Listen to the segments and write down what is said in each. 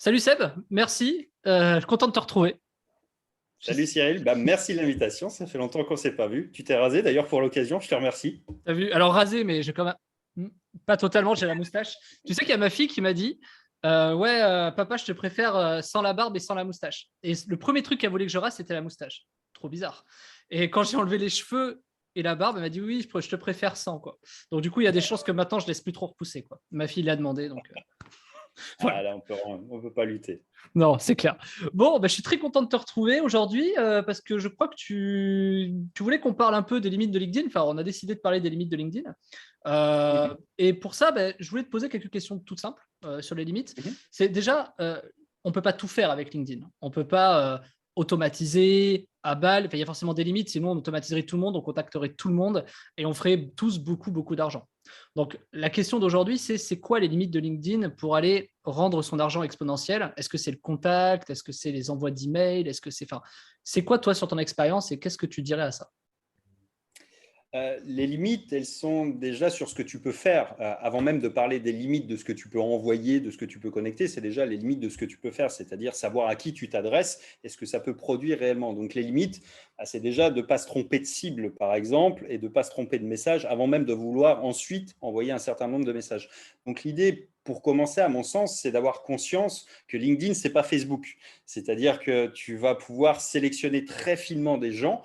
Salut Seb, merci. Content de te retrouver. Salut Cyril, merci de l'invitation, ça fait longtemps qu'on ne s'est pas vu. Tu t'es rasé d'ailleurs pour l'occasion, je te remercie. T'as vu? Alors rasé, mais j'ai quand même pas totalement. J'ai la moustache. Tu sais qu'il y a ma fille qui m'a dit, ouais, papa, je te préfère sans la barbe et sans la moustache. Et le premier truc qu'elle voulait que je rase, c'était la moustache. Trop bizarre. Et quand j'ai enlevé les cheveux et la barbe, elle m'a dit oui, je te préfère sans quoi. Donc du coup, il y a des chances que maintenant je laisse plus trop repousser quoi. Ma fille l'a demandé, donc voilà. Ah là, on peut pas lutter. Non, c'est clair. Bon, je suis très content de te retrouver aujourd'hui parce que je crois que tu voulais qu'on parle un peu des limites de LinkedIn. Enfin, on a décidé de parler des limites de LinkedIn. Mhm, Et pour ça, je voulais te poser quelques questions toutes simples sur les limites. mhm. C'est déjà, on ne peut pas tout faire avec LinkedIn. On ne peut pas automatiser à balle. Enfin, il y a forcément des limites, sinon on automatiserait tout le monde, on contacterait tout le monde et on ferait tous beaucoup, beaucoup d'argent. Donc, la question d'aujourd'hui, c'est quoi les limites de LinkedIn pour aller rendre son argent exponentiel? Est-ce que c'est le contact? Est-ce que c'est les envois d'emails? Est-ce que c'est, enfin, c'est quoi toi sur ton expérience et qu'est-ce que tu dirais à ça? Les limites, elles sont déjà sur ce que tu peux faire. Avant même de parler des limites de ce que tu peux envoyer, de ce que tu peux connecter, c'est déjà les limites de ce que tu peux faire, c'est-à-dire savoir à qui tu t'adresses et ce que ça peut produire réellement. Donc les limites, c'est déjà de ne pas se tromper de cible, par exemple, et de ne pas se tromper de message avant même de vouloir ensuite envoyer un certain nombre de messages. Donc l'idée, pour commencer, à mon sens, c'est d'avoir conscience que LinkedIn, ce n'est pas Facebook. C'est-à-dire que tu vas pouvoir sélectionner très finement des gens,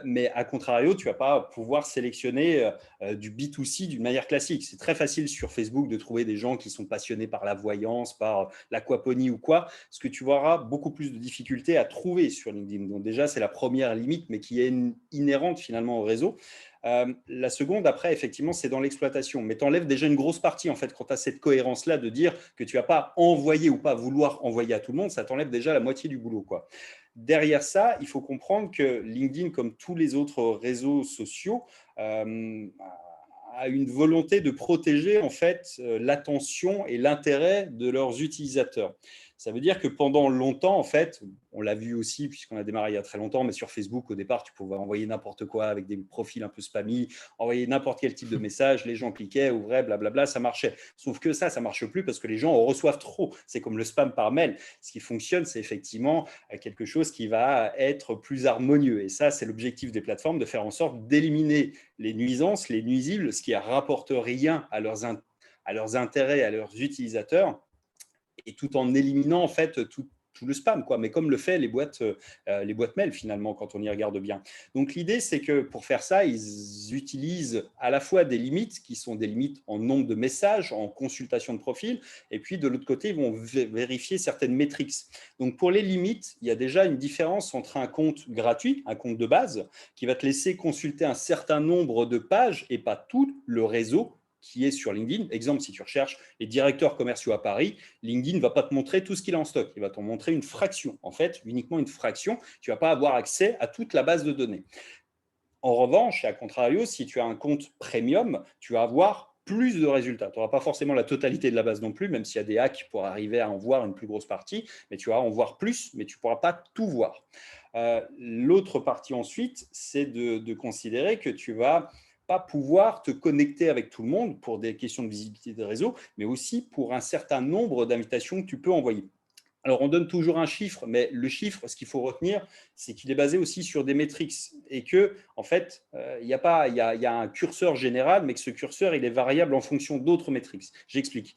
mais à contrario, tu ne vas pas pouvoir sélectionner du B2C d'une manière classique. C'est très facile sur Facebook de trouver des gens qui sont passionnés par la voyance, par l'aquaponie ou quoi, ce que tu auras beaucoup plus de difficultés à trouver sur LinkedIn. Donc déjà, c'est la première limite, mais qui est inhérente finalement au réseau. La seconde, après, effectivement, c'est dans l'exploitation. Mais tu enlèves déjà une grosse partie, en fait, quand tu as cette cohérence-là de dire que tu ne vas pas envoyer ou pas vouloir envoyer à tout le monde, ça t'enlève déjà la moitié du boulot, quoi. Derrière ça, il faut comprendre que LinkedIn, comme tous les autres réseaux sociaux, a une volonté de protéger en fait l'attention et l'intérêt de leurs utilisateurs. Ça veut dire que pendant longtemps, en fait, on l'a vu aussi puisqu'on a démarré il y a très longtemps, mais sur Facebook, au départ, tu pouvais envoyer n'importe quoi avec des profils un peu spammy, envoyer n'importe quel type de message, les gens cliquaient, ouvraient, blablabla, ça marchait. Sauf que ça marche plus parce que les gens en reçoivent trop. C'est comme le spam par mail. Ce qui fonctionne, c'est effectivement quelque chose qui va être plus harmonieux. Et ça, c'est l'objectif des plateformes, de faire en sorte d'éliminer les nuisances, les nuisibles, ce qui ne rapporte rien à leurs intérêts, à leurs utilisateurs, et tout en éliminant en fait tout le spam, quoi. Mais comme le fait les boîtes mail finalement quand on y regarde bien. Donc l'idée c'est que pour faire ça, ils utilisent à la fois des limites qui sont des limites en nombre de messages, en consultation de profil, et puis de l'autre côté ils vont vérifier certaines métriques. Donc pour les limites, il y a déjà une différence entre un compte gratuit, un compte de base, qui va te laisser consulter un certain nombre de pages et pas tout le réseau qui est sur LinkedIn. Exemple, si tu recherches les directeurs commerciaux à Paris, LinkedIn ne va pas te montrer tout ce qu'il a en stock. Il va t'en montrer une fraction, en fait, uniquement une fraction. Tu ne vas pas avoir accès à toute la base de données. En revanche, et à contrario, si tu as un compte premium, tu vas avoir plus de résultats. Tu n'auras pas forcément la totalité de la base non plus, même s'il y a des hacks pour arriver à en voir une plus grosse partie, mais tu vas en voir plus, mais tu ne pourras pas tout voir. L'autre partie ensuite, c'est de considérer que tu vas pas pouvoir te connecter avec tout le monde pour des questions de visibilité de réseau, mais aussi pour un certain nombre d'invitations que tu peux envoyer. Alors, on donne toujours un chiffre, mais le chiffre, ce qu'il faut retenir, c'est qu'il est basé aussi sur des métriques et que, en fait, il y a un curseur général, mais que ce curseur, il est variable en fonction d'autres métriques. J'explique.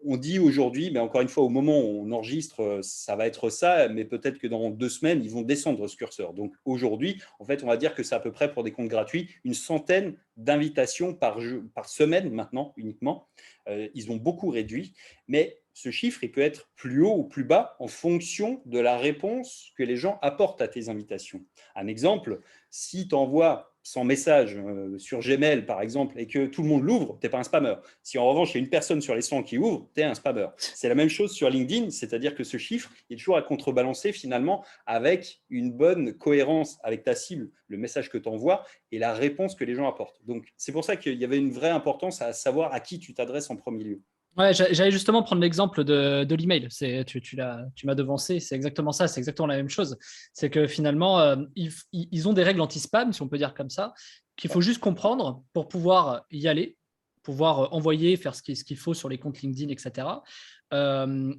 On dit aujourd'hui, mais encore une fois, au moment où on enregistre, ça va être ça, mais peut-être que dans 2 semaines, ils vont descendre ce curseur. Donc aujourd'hui, en fait, on va dire que c'est à peu près pour des comptes gratuits, une centaine d'invitations par semaine maintenant uniquement. Ils ont beaucoup réduit, mais ce chiffre, il peut être plus haut ou plus bas en fonction de la réponse que les gens apportent à tes invitations. Un exemple, si tu envoies 100 messages sur Gmail, par exemple, et que tout le monde l'ouvre, tu n'es pas un spammer. Si en revanche, il y a une personne sur les 100 qui ouvre, tu es un spammer. C'est la même chose sur LinkedIn, c'est-à-dire que ce chiffre est toujours à contrebalancer finalement avec une bonne cohérence avec ta cible, le message que tu envoies et la réponse que les gens apportent. Donc, c'est pour ça qu'il y avait une vraie importance à savoir à qui tu t'adresses en premier lieu. Ouais, j'allais justement prendre l'exemple de l'email. Tu m'as devancé, c'est exactement ça, c'est exactement la même chose. C'est que finalement, ils ont des règles anti-spam, si on peut dire comme ça, qu'il faut Ouais. juste comprendre pour pouvoir y aller. pouvoir envoyer, faire ce qu'il faut sur les comptes LinkedIn, etc.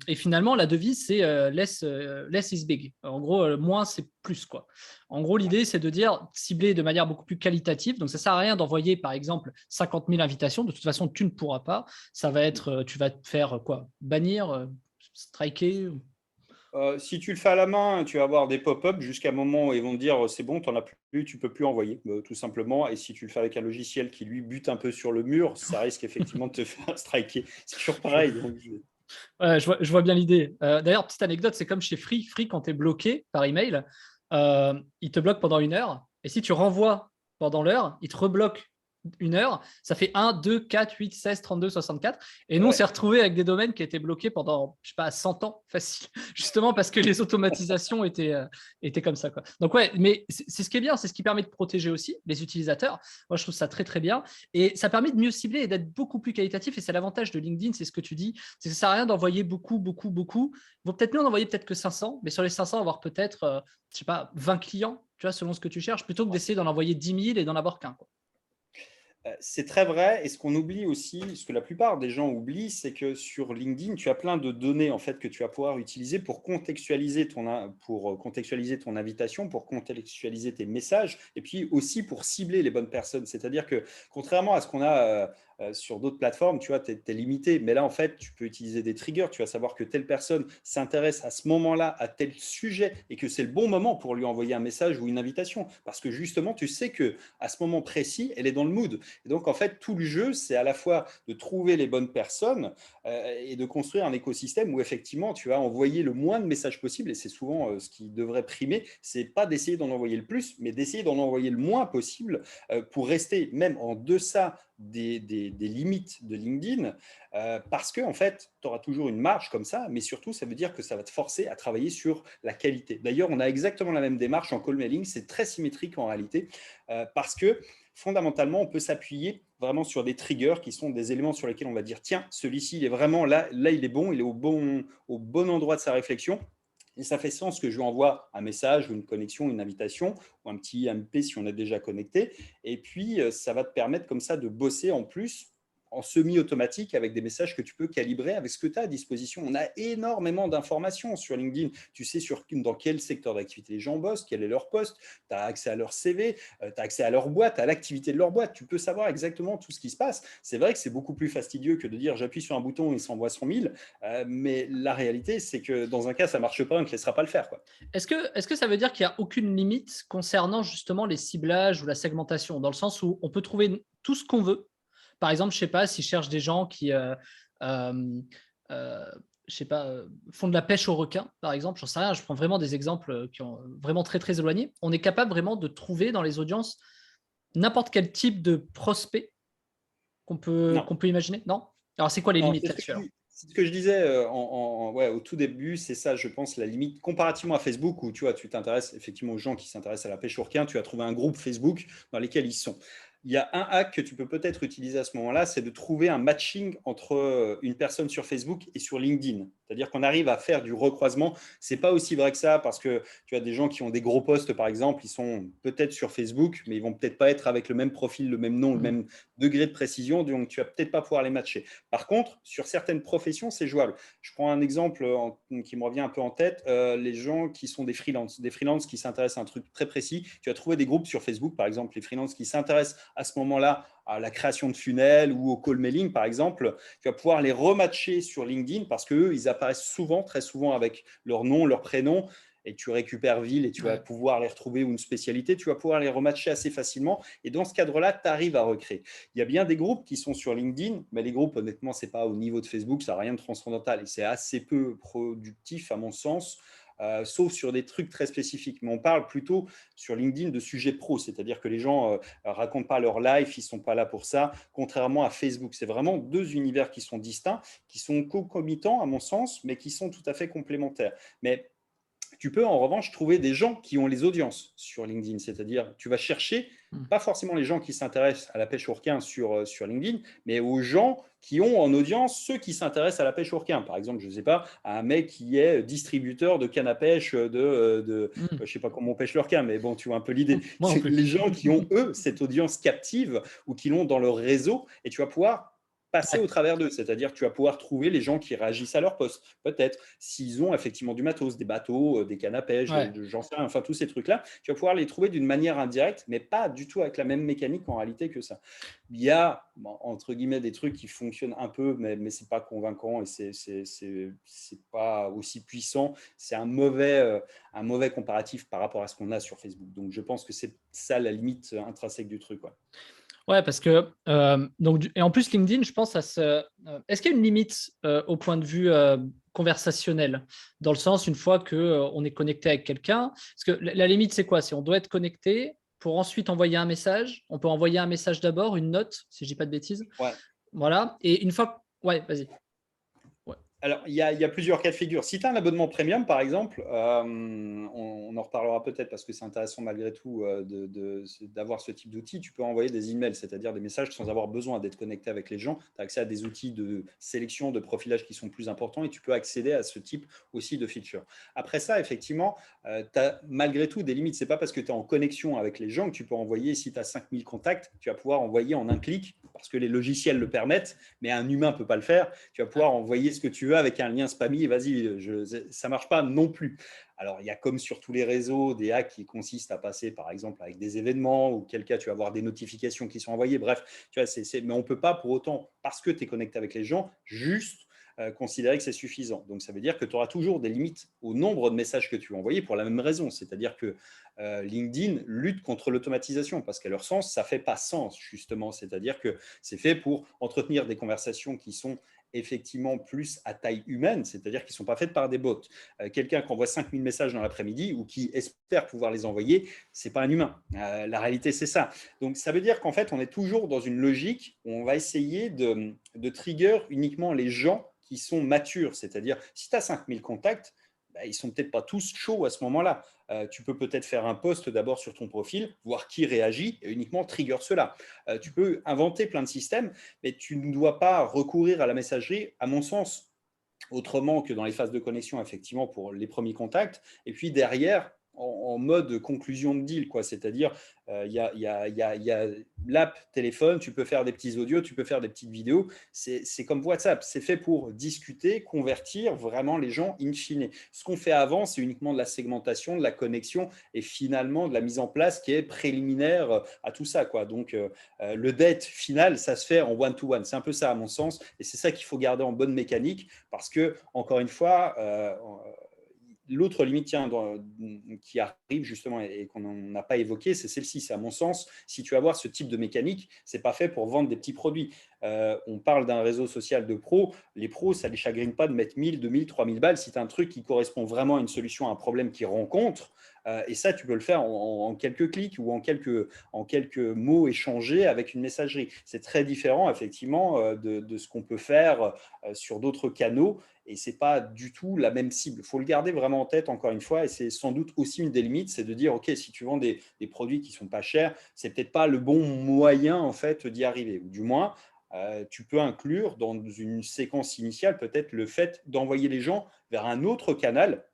Et finalement, la devise, c'est less is big. En gros, moins, c'est plus, quoi. En gros, l'idée, c'est de dire cibler de manière beaucoup plus qualitative. Donc, ça ne sert à rien d'envoyer, par exemple, 50 000 invitations. De toute façon, tu ne pourras pas. Ça va être, tu vas te faire quoi? Bannir, striker. Si tu le fais à la main, tu vas avoir des pop-up jusqu'à un moment où ils vont te dire c'est bon, tu n'en as plus, tu peux plus envoyer, tout simplement. Et si tu le fais avec un logiciel qui lui bute un peu sur le mur, ça risque effectivement de te faire striker. C'est toujours pareil. Donc, Ouais, je vois bien l'idée. D'ailleurs, petite anecdote, c'est comme chez Free. Free, quand tu es bloqué par email, il te bloque pendant 1 heure. Et si tu renvoies pendant l'heure, il te rebloque 1 heure. Ça fait 1, 2, 4, 8, 16, 32, 64. Et nous, on s'est ouais. retrouvés avec des domaines qui étaient bloqués pendant, je sais pas, 100 ans, facile. Justement parce que les automatisations étaient comme ça, quoi. Donc, ouais, mais c'est ce qui est bien. C'est ce qui permet de protéger aussi les utilisateurs. Moi, je trouve ça très, très bien. Et ça permet de mieux cibler et d'être beaucoup plus qualitatif. Et c'est l'avantage de LinkedIn, c'est ce que tu dis. C'est que ça sert à rien d'envoyer beaucoup, beaucoup, beaucoup. Il vaut peut-être mieux en envoyer peut-être que 500, mais sur les 500, avoir peut-être, je sais pas, 20 clients, tu vois, selon ce que tu cherches, plutôt que d'essayer d'en envoyer 10 000 et d'en avoir qu'un, quoi. C'est très vrai. Et ce qu'on oublie aussi, ce que la plupart des gens oublient, c'est que sur LinkedIn, tu as plein de données en fait que tu vas pouvoir utiliser pour contextualiser ton invitation, pour contextualiser tes messages, et puis aussi pour cibler les bonnes personnes. C'est-à-dire que contrairement à ce qu'on a sur d'autres plateformes, tu vois, tu es limité. Mais là, en fait, tu peux utiliser des triggers. Tu vas savoir que telle personne s'intéresse à ce moment-là à tel sujet et que c'est le bon moment pour lui envoyer un message ou une invitation. Parce que justement, tu sais que à ce moment précis, elle est dans le mood. Et donc, en fait, tout le jeu, c'est à la fois de trouver les bonnes personnes et de construire un écosystème où effectivement, tu vas envoyer le moins de messages possible. Et c'est souvent ce qui devrait primer. C'est pas d'essayer d'en envoyer le plus, mais d'essayer d'en envoyer le moins possible pour rester même en deçà des limites de LinkedIn, parce que en fait, tu auras toujours une marge comme ça, mais surtout, ça veut dire que ça va te forcer à travailler sur la qualité. D'ailleurs, on a exactement la même démarche en call mailing, c'est très symétrique en réalité, parce que fondamentalement, on peut s'appuyer vraiment sur des triggers qui sont des éléments sur lesquels on va dire tiens, celui-ci, il est vraiment là, il est bon, il est au bon endroit de sa réflexion. Et ça fait sens que je lui envoie un message ou une connexion, une invitation ou un petit MP si on est déjà connecté. Et puis, ça va te permettre comme ça de bosser en plus en semi-automatique avec des messages que tu peux calibrer avec ce que tu as à disposition. On a énormément d'informations sur LinkedIn. Tu sais dans quel secteur d'activité les gens bossent, quel est leur poste, tu as accès à leur CV, tu as accès à leur boîte, à l'activité de leur boîte. Tu peux savoir exactement tout ce qui se passe. C'est vrai que c'est beaucoup plus fastidieux que de dire j'appuie sur un bouton et il s'envoie 100 000. Mais la réalité, c'est que dans un cas, ça ne marche pas, on ne te laissera pas le faire, quoi. Est-ce que ça veut dire qu'il n'y a aucune limite concernant justement les ciblages ou la segmentation, dans le sens où on peut trouver tout ce qu'on veut? Par exemple, je sais pas, s'ils cherchent des gens qui euh, je sais pas, font de la pêche au requin, par exemple, j'en sais rien, je prends vraiment des exemples qui ont vraiment très très éloignés. On est capable vraiment de trouver dans les audiences n'importe quel type de prospect Non, qu'on peut imaginer, non? Alors, c'est quoi les non, limites là-dessus alors? c'est ce que je disais ouais, au tout début, c'est ça, je pense, la limite, comparativement à Facebook, où tu vois, tu t'intéresses effectivement aux gens qui s'intéressent à la pêche au requin, tu as trouvé un groupe Facebook dans lequel ils sont. Il y a un hack que tu peux peut-être utiliser à ce moment-là, c'est de trouver un matching entre une personne sur Facebook et sur LinkedIn. C'est-à-dire qu'on arrive à faire du recroisement. C'est pas aussi vrai que ça parce que tu as des gens qui ont des gros posts, par exemple, ils sont peut-être sur Facebook, mais ils vont peut-être pas être avec le même profil, le même nom, le Mhm. même degré de précision, donc tu vas peut-être pas pouvoir les matcher. Par contre, sur certaines professions, c'est jouable. Je prends un exemple qui me revient un peu en tête, les gens qui sont des freelances qui s'intéressent à un truc très précis. Tu as trouvé des groupes sur Facebook, par exemple, les freelances qui s'intéressent à ce moment-là à la création de funnels ou au call mailing, par exemple. Tu vas pouvoir les rematcher sur LinkedIn parce qu'eux, ils apparaissent souvent, très souvent avec leur nom, leur prénom, et tu récupères ville et tu vas Ouais. pouvoir les retrouver ou une spécialité, tu vas pouvoir les rematcher assez facilement. Et dans ce cadre-là, tu arrives à recréer. Il y a bien des groupes qui sont sur LinkedIn, mais les groupes, honnêtement, ce n'est pas au niveau de Facebook, ça n'a rien de transcendantal et c'est assez peu productif à mon sens. Sauf sur des trucs très spécifiques. Mais on parle plutôt sur LinkedIn de sujets pro, c'est-à-dire que les gens racontent pas leur life, ils sont pas là pour ça, contrairement à Facebook. C'est vraiment deux univers qui sont distincts, qui sont concomitants à mon sens, mais qui sont tout à fait complémentaires. Mais tu peux en revanche trouver des gens qui ont les audiences sur LinkedIn, c'est-à-dire tu vas chercher Mhm. pas forcément les gens qui s'intéressent à la pêche au requin sur LinkedIn, mais aux gens qui ont en audience ceux qui s'intéressent à la pêche au requin. Par exemple, je ne sais pas, un mec qui est distributeur de canne à pêche je Mhm. ne sais pas comment on pêche le requin, mais bon, tu vois un peu l'idée. Moi non C'est plus. les gens qui ont, eux, cette audience captive ou qui l'ont dans leur réseau, et tu vas pouvoir passer Ouais. au travers d'eux. C'est-à-dire que tu vas pouvoir trouver les gens qui réagissent à leur poste. Peut-être s'ils ont effectivement du matos, des bateaux, des cannes à pêche, Ouais. j'en sais rien, enfin tous ces trucs-là, tu vas pouvoir les trouver d'une manière indirecte, mais pas du tout avec la même mécanique en réalité que ça. Il y a, bon, entre guillemets, des trucs qui fonctionnent un peu, mais ce n'est pas convaincant et c'est pas aussi puissant. C'est un mauvais comparatif par rapport à ce qu'on a sur Facebook. Donc, je pense que c'est ça la limite intrinsèque du truc. Ouais. Ouais, parce que et en plus LinkedIn, je pense est-ce qu'il y a une limite au point de vue conversationnel, dans le sens une fois que on est connecté avec quelqu'un, parce que la limite c'est quoi? Si on doit être connecté pour ensuite envoyer un message, on peut envoyer un message d'abord, une note, si je dis pas de bêtises, Ouais. voilà. Et une fois, ouais, vas-y. Ouais. Alors, il y a plusieurs cas de figure. Si tu as un abonnement premium, par exemple, on en reparlera peut-être parce que c'est intéressant malgré tout d'avoir ce type d'outil. Tu peux envoyer des emails, c'est-à-dire des messages sans avoir besoin d'être connecté avec les gens. Tu as accès à des outils de sélection, de profilage qui sont plus importants et tu peux accéder à ce type aussi de feature. Après ça, effectivement, tu as malgré tout des limites. Ce n'est pas parce que tu es en connexion avec les gens que tu peux envoyer, si tu as 5000 contacts, tu vas pouvoir envoyer en un clic parce que les logiciels le permettent, mais un humain ne peut pas le faire. Tu vas pouvoir envoyer ce que tu veux avec un lien spammy et vas-y, ça ne marche pas non plus. Alors, il y a comme sur tous les réseaux des hacks qui consistent à passer, par exemple, avec des événements ou quel cas tu vas avoir des notifications qui sont envoyées. Bref, tu vois, mais on ne peut pas pour autant, parce que tu es connecté avec les gens, juste considérer que c'est suffisant. Donc, ça veut dire que tu auras toujours des limites au nombre de messages que tu vas envoyer pour la même raison. C'est-à-dire que LinkedIn lutte contre l'automatisation parce qu'à leur sens, ça ne fait pas sens, justement. C'est-à-dire que c'est fait pour entretenir des conversations qui sont effectivement plus à taille humaine, c'est-à-dire qui ne sont pas faites par des bots. Quelqu'un qui envoie 5000 messages dans l'après-midi ou qui espère pouvoir les envoyer, ce n'est pas un humain. La réalité, c'est ça. Donc, ça veut dire qu'en fait, on est toujours dans une logique où on va essayer de trigger uniquement les gens qui sont matures. C'est-à-dire, si tu as 5000 contacts, ils ne sont peut-être pas tous chauds à ce moment-là. Tu peux peut-être faire un post d'abord sur ton profil, voir qui réagit et uniquement trigger cela. Tu peux inventer plein de systèmes, mais tu ne dois pas recourir à la messagerie, à mon sens, autrement que dans les phases de connexion, effectivement, pour les premiers contacts. Et puis derrière, en mode conclusion de deal, quoi. C'est-à-dire, il y a l'app téléphone, tu peux faire des petits audios, tu peux faire des petites vidéos. C'est comme WhatsApp, c'est fait pour discuter, convertir vraiment les gens in fine. Ce qu'on fait avant, c'est uniquement de la segmentation, de la connexion et finalement de la mise en place qui est préliminaire à tout ça, quoi. Donc, le date final, ça se fait en one-to-one. C'est un peu ça, à mon sens. Et c'est ça qu'il faut garder en bonne mécanique parce que, encore une fois, l'autre limite qui arrive justement et qu'on n'a pas évoqué, c'est celle-ci. C'est à mon sens, si tu vas avoir ce type de mécanique, ce n'est pas fait pour vendre des petits produits. On parle d'un réseau social de pros. Les pros, ça ne les chagrine pas de mettre 1000, 2000, 3000 balles si tu as un truc qui correspond vraiment à une solution, à un problème qu'ils rencontrent. Et ça, tu peux le faire en quelques clics ou en quelques mots échangés avec une messagerie. C'est très différent, effectivement, de ce qu'on peut faire sur d'autres canaux. Et ce n'est pas du tout la même cible. Il faut le garder vraiment en tête, encore une fois. Et c'est sans doute aussi une des limites, c'est de dire, OK, si tu vends des produits qui ne sont pas chers, ce n'est peut-être pas le bon moyen en fait, d'y arriver. Ou du moins, tu peux inclure dans une séquence initiale peut-être le fait d'envoyer les gens vers un autre canal.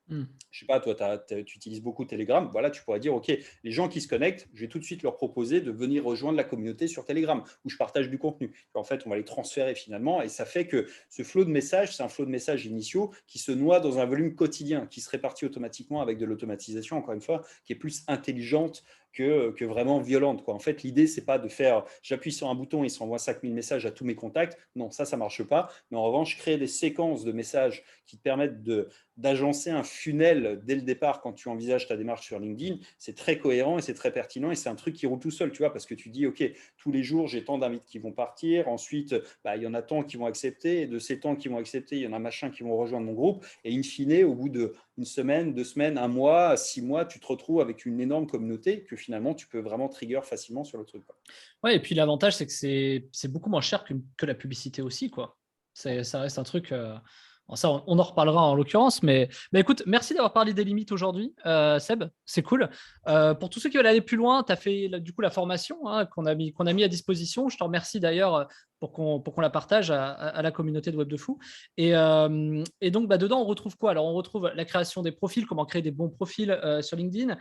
Je sais pas, toi, tu utilises beaucoup Telegram. Voilà, tu pourrais dire, OK, les gens qui se connectent, je vais tout de suite leur proposer de venir rejoindre la communauté sur Telegram où je partage du contenu. En fait, on va les transférer finalement et ça fait que ce flot de messages, c'est un flot de messages initiaux qui se noie dans un volume quotidien, qui se répartit automatiquement avec de l'automatisation, encore une fois, qui est plus intelligente que vraiment violente, quoi. En fait, l'idée, c'est pas de faire j'appuie sur un bouton et il s'envoie 5000 messages à tous mes contacts. Non, ça marche pas. Mais en revanche, créer des séquences de messages qui te permettent d'agencer un funnel dès le départ quand tu envisages ta démarche sur LinkedIn, c'est très cohérent et c'est très pertinent et c'est un truc qui roule tout seul, tu vois, parce que tu dis, OK, tous les jours, j'ai tant d'invités qui vont partir, ensuite, il y en a tant qui vont accepter, et de ces tant qui vont accepter, il y en a machin qui vont rejoindre mon groupe, et in fine, au bout d'une semaine, 2 semaines, un mois, 6 mois, tu te retrouves avec une énorme communauté que finalement, tu peux vraiment trigger facilement sur le truc, quoi. Ouais, et puis l'avantage, c'est que c'est beaucoup moins cher que la publicité aussi, quoi. Ça reste un truc. Bon, ça, on en reparlera en l'occurrence, mais écoute, merci d'avoir parlé des limites aujourd'hui, Seb, c'est cool. Pour tous ceux qui veulent aller plus loin, tu as fait du coup la formation, hein, qu'on a mis à disposition. Je te remercie d'ailleurs pour qu'on la partage à la communauté de Web de Fou. Et donc, dedans, on retrouve quoi? Alors, on retrouve la création des profils, comment créer des bons profils sur LinkedIn,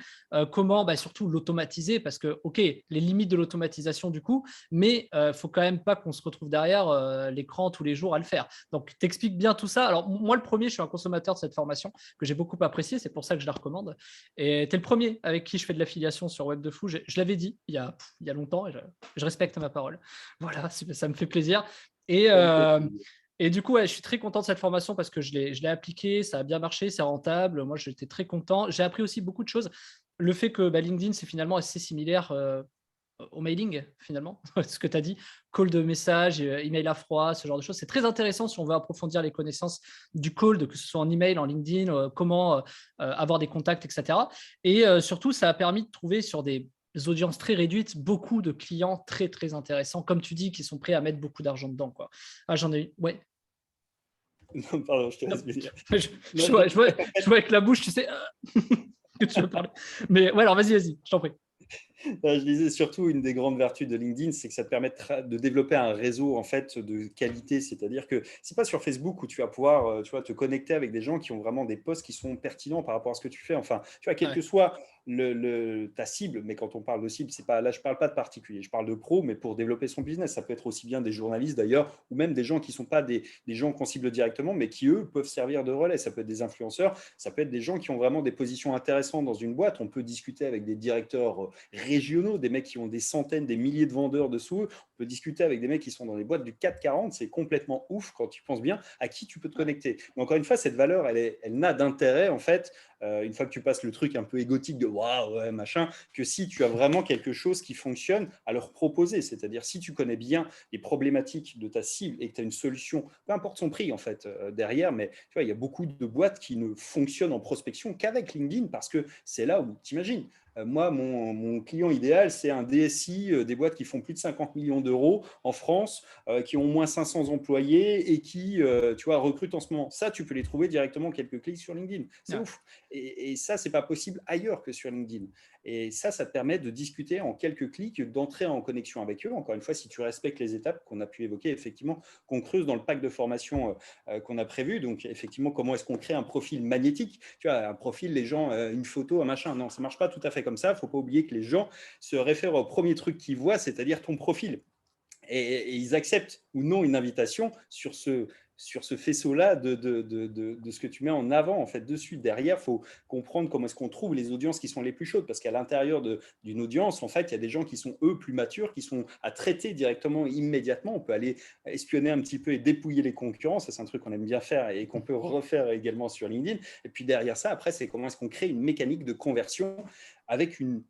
comment surtout l'automatiser, parce que, OK, les limites de l'automatisation du coup, mais il ne faut quand même pas qu'on se retrouve derrière l'écran tous les jours à le faire. Donc, tu expliques bien tout ça. Alors, moi, le premier, je suis un consommateur de cette formation que j'ai beaucoup appréciée, c'est pour ça que je la recommande. Et tu es le premier avec qui je fais de l'affiliation sur Web de Fou. Je l'avais dit il y a longtemps et je respecte ma parole. Voilà, ça me fait plaisir. Et du coup, je suis très content de cette formation parce que je l'ai appliquée, ça a bien marché, c'est rentable. Moi, j'étais très content. J'ai appris aussi beaucoup de choses. Le fait que LinkedIn, c'est finalement assez similaire au mailing, finalement, ce que tu as dit, call de message, email à froid, ce genre de choses. C'est très intéressant si on veut approfondir les connaissances du call, que ce soit en email, en LinkedIn, comment avoir des contacts, etc. Et surtout, ça a permis de trouver sur des audiences très réduites beaucoup de clients très, très intéressants, comme tu dis, qui sont prêts à mettre beaucoup d'argent dedans, quoi. Ah, j'en ai eu, ouais. Non, pardon, je te laisse dire. Je vois avec la bouche, tu sais, que tu veux parler. Mais ouais, alors vas-y, je t'en prie. Je disais surtout, une des grandes vertus de LinkedIn, c'est que ça te permet de développer un réseau en fait de qualité. C'est-à-dire que c'est pas sur Facebook où tu vas pouvoir te connecter avec des gens qui ont vraiment des posts qui sont pertinents par rapport à ce que tu fais. Enfin, tu vois, quelle que soit ta cible, mais quand on parle de cible, c'est pas, là je parle pas de particulier, je parle de pro, mais pour développer son business. Ça peut être aussi bien des journalistes d'ailleurs, ou même des gens qui ne sont pas des gens qu'on cible directement, mais qui eux peuvent servir de relais. Ça peut être des influenceurs, ça peut être des gens qui ont vraiment des positions intéressantes dans une boîte. On peut discuter avec des directeurs régionaux, des mecs qui ont des centaines, des milliers de vendeurs dessous eux. On peut discuter avec des mecs qui sont dans les boîtes du 440. C'est complètement ouf quand tu penses bien à qui tu peux te connecter. Mais encore une fois, cette valeur, elle n'a d'intérêt en fait, une fois que tu passes le truc un peu égotique de waouh, ouais, machin, que si tu as vraiment quelque chose qui fonctionne à leur proposer. C'est-à-dire, si tu connais bien les problématiques de ta cible et que tu as une solution, peu importe son prix en fait, derrière, mais tu vois, il y a beaucoup de boîtes qui ne fonctionnent en prospection qu'avec LinkedIn parce que c'est là où tu imagines. Moi, mon client idéal, c'est un DSI, des boîtes qui font plus de 50 millions d'euros en France, qui ont au moins 500 employés et qui, tu vois, recrutent en ce moment. Ça, tu peux les trouver directement quelques clics sur LinkedIn. C'est ouf. Et ça, c'est pas possible ailleurs que sur LinkedIn. Et ça te permet de discuter en quelques clics, d'entrer en connexion avec eux. Encore une fois, si tu respectes les étapes qu'on a pu évoquer, effectivement, qu'on creuse dans le pack de formation qu'on a prévu. Donc, effectivement, comment est-ce qu'on crée un profil magnétique? Tu vois, un profil, les gens, une photo, un machin. Non, ça marche pas tout à fait comme ça. Il ne faut pas oublier que les gens se réfèrent au premier truc qu'ils voient, c'est-à-dire ton profil. Et ils acceptent ou non une invitation sur ce faisceau-là de ce que tu mets en avant en fait dessus. Derrière, il faut comprendre comment est-ce qu'on trouve les audiences qui sont les plus chaudes, parce qu'à l'intérieur d'une audience, en fait, il y a des gens qui sont eux plus matures, qui sont à traiter directement, immédiatement. On peut aller espionner un petit peu et dépouiller les concurrents. Ça, c'est un truc qu'on aime bien faire et qu'on peut refaire également sur LinkedIn. Et puis derrière ça, après, c'est comment est-ce qu'on crée une mécanique de conversion avec une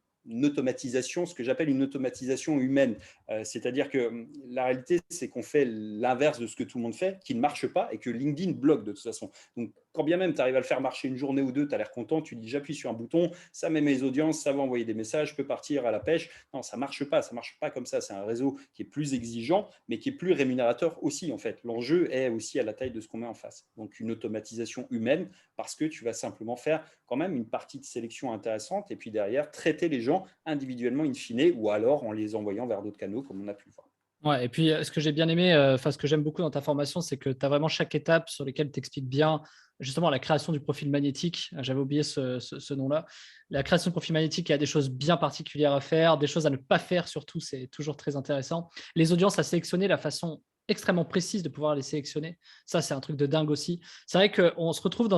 automatisation, ce que j'appelle une automatisation humaine. C'est-à-dire que la réalité, c'est qu'on fait l'inverse de ce que tout le monde fait, qui ne marche pas et que LinkedIn bloque de toute façon. Donc, quand bien même tu arrives à le faire marcher une journée ou deux, tu as l'air content, tu dis j'appuie sur un bouton, ça met mes audiences, ça va envoyer des messages, je peux partir à la pêche. Non, ça ne marche pas comme ça. C'est un réseau qui est plus exigeant, mais qui est plus rémunérateur aussi en fait. L'enjeu est aussi à la taille de ce qu'on met en face. Donc, une automatisation humaine parce que tu vas simplement faire quand même une partie de sélection intéressante et puis derrière, traiter les gens individuellement in fine ou alors en les envoyant vers d'autres canaux comme on a pu le voir. Ouais, et puis ce que j'ai bien aimé, ce que j'aime beaucoup dans ta formation, c'est que tu as vraiment chaque étape sur lesquelles tu expliques bien justement la création du profil magnétique. J'avais oublié ce nom-là. La création de profil magnétique, il y a des choses bien particulières à faire, des choses à ne pas faire surtout, c'est toujours très intéressant. Les audiences à sélectionner, la façon extrêmement précise de pouvoir les sélectionner, ça c'est un truc de dingue aussi. C'est vrai qu'on se retrouve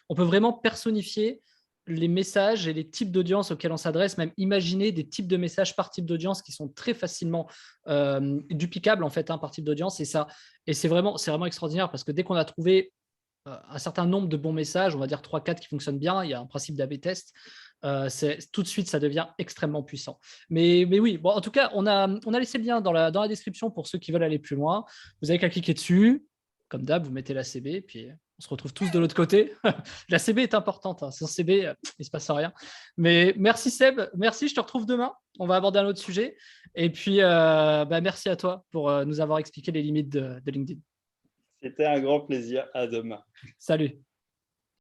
on peut vraiment personnifier les messages et les types d'audience auxquels on s'adresse, même imaginer des types de messages par type d'audience qui sont très facilement duplicables en fait par type d'audience. Et c'est vraiment extraordinaire parce que dès qu'on a trouvé un certain nombre de bons messages, on va dire 3-4 qui fonctionnent bien, il y a un principe d'A/B test, tout de suite ça devient extrêmement puissant. Mais oui, bon, en tout cas, on a laissé le lien dans la description pour ceux qui veulent aller plus loin. Vous avez qu'à cliquer dessus. Comme d'hab, vous mettez la CB, puis on se retrouve tous de l'autre côté. La CB est importante. Sans CB, il ne se passe rien. Mais merci Seb, merci, je te retrouve demain. On va aborder un autre sujet. Et puis, merci à toi pour nous avoir expliqué les limites de LinkedIn. C'était un grand plaisir. À demain. Salut.